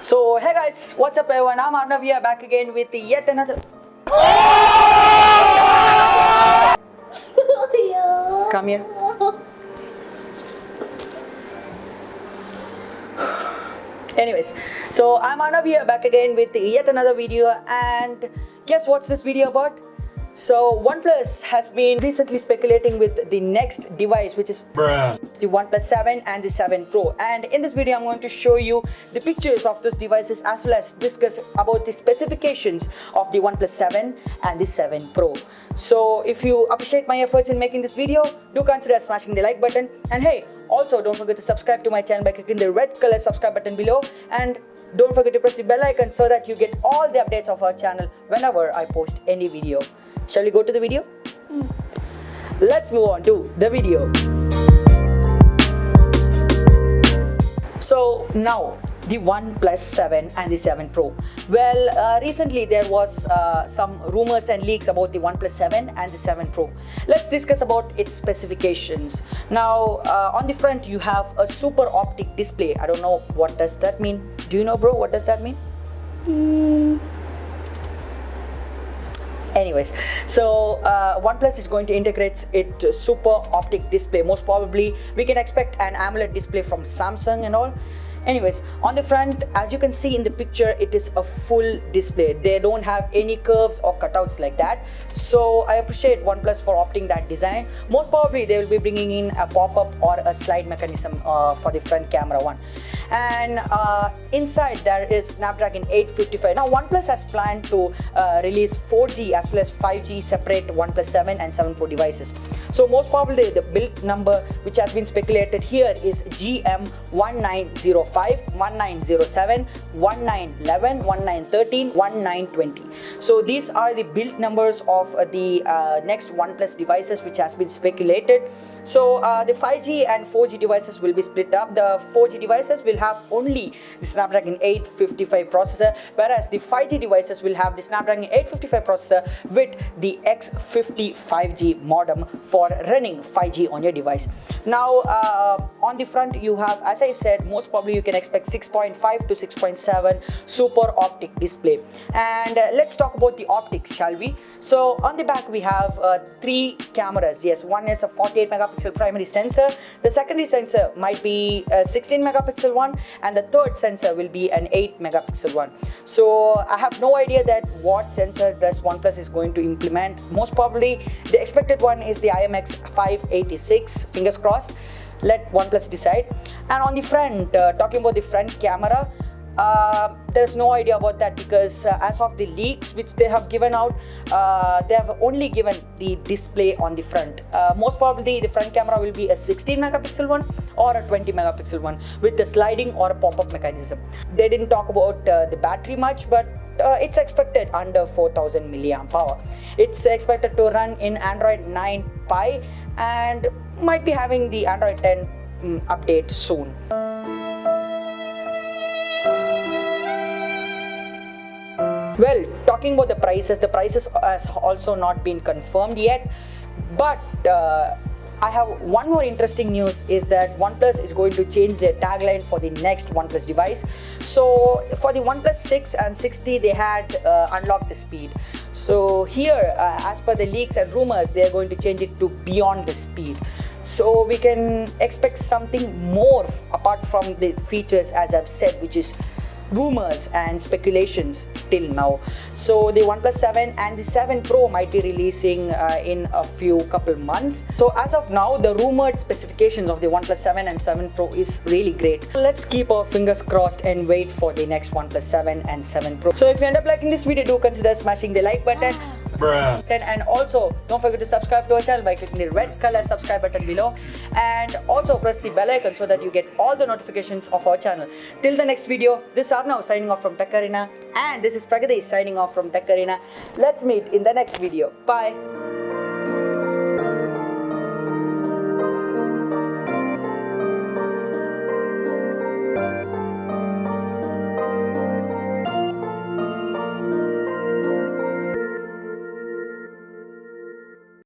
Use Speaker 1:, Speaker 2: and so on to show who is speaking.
Speaker 1: So hey guys, what's up everyone? I'm Arnav here back again with yet another. Come here. Anyways, so I'm Arnav here back again with yet another video, and guess what's this video about? So Oneplus has been recently speculating with the next device, which is the Oneplus 7 and the 7 Pro. And in this video, I'm going to show you the pictures of those devices as well as discuss about the specifications of the Oneplus 7 and the 7 Pro. So if you appreciate my efforts in making this video, do consider smashing the like button. And hey, also don't forget to subscribe to my channel by clicking the red color subscribe button below. And don't forget to press the bell icon so that you get all the updates of our channel whenever I post any video. Shall we go to the video? Let's move on to the video. So now the OnePlus 7 and the 7 Pro. Well, recently there was some rumors and leaks about the OnePlus 7 and the 7 Pro. Let's discuss about its specifications. Now, on the front you have a super optic display. I don't know what does that mean. Do you know, bro? What does that mean? Anyways, so OnePlus is going to integrate its super optic display. Most probably we can expect an AMOLED display from Samsung and all. Anyways, on the front, as you can see in the picture, it is a full display. They don't have any curves or cutouts like that. So I appreciate OnePlus for opting that design. Most probably they will be bringing in a pop-up or a slide mechanism for the front camera one. And inside there is Snapdragon 855. Now OnePlus has planned to release 4G as well as 5G separate OnePlus 7 and 7 Pro devices. So most probably the build number which has been speculated here is GM1905, 1907, 1911, 1913, 1920. So these are the build numbers of the next OnePlus devices which has been speculated. So the 5G and 4G devices will be split up. The 4G devices will have only the Snapdragon 855 processor, whereas the 5G devices will have the Snapdragon 855 processor with the X50 5G modem for running 5G on your device. Now on the front you have, as I said, most probably you can expect 6.5 to 6.7 super optic display. And let's talk about the optics, shall we? So on the back we have 3 cameras. Yes, one is a 48 megapixel primary sensor. The secondary sensor might be a 16 megapixel one, and the third sensor will be an 8 megapixel one. So I have no idea that what sensor does OnePlus is going to implement. Most probably the expected one is the IMX586. Fingers crossed. Let OnePlus decide. And on the front, talking about the front camera, there's no idea about that because as of the leaks which they have given out, they have only given the display on the front. Most probably the front camera will be a 16 megapixel one or a 20 megapixel one with a sliding or a pop-up mechanism. They didn't talk about the battery much, but it's expected under 4000 milliamp hour. It's expected to run in Android 9 Pie and might be having the Android 10 update soon. Well, talking about the prices has also not been confirmed yet, but I have one more interesting news is that OnePlus is going to change their tagline for the next OnePlus device. So for the OnePlus 6 and 60 they had unlocked the speed. So here as per the leaks and rumors, they are going to change it to beyond the speed. So we can expect something more apart from the features as I've said, which is rumors and speculations till now. So the OnePlus 7 and the 7 Pro might be releasing in a couple months. So as of now, the rumored specifications of the OnePlus 7 and 7 Pro is really great. Let's keep our fingers crossed and wait for the next OnePlus 7 and 7 Pro. So if you end up liking this video, do consider smashing the like button. And also don't forget to subscribe to our channel by clicking the red color subscribe button below, and also press the bell icon so that you get all the notifications of our channel. Till the next video, this is Arnav signing off from Tech Arena, and this is Pragati signing off from Tech Arena. Let's meet in the next video. Bye.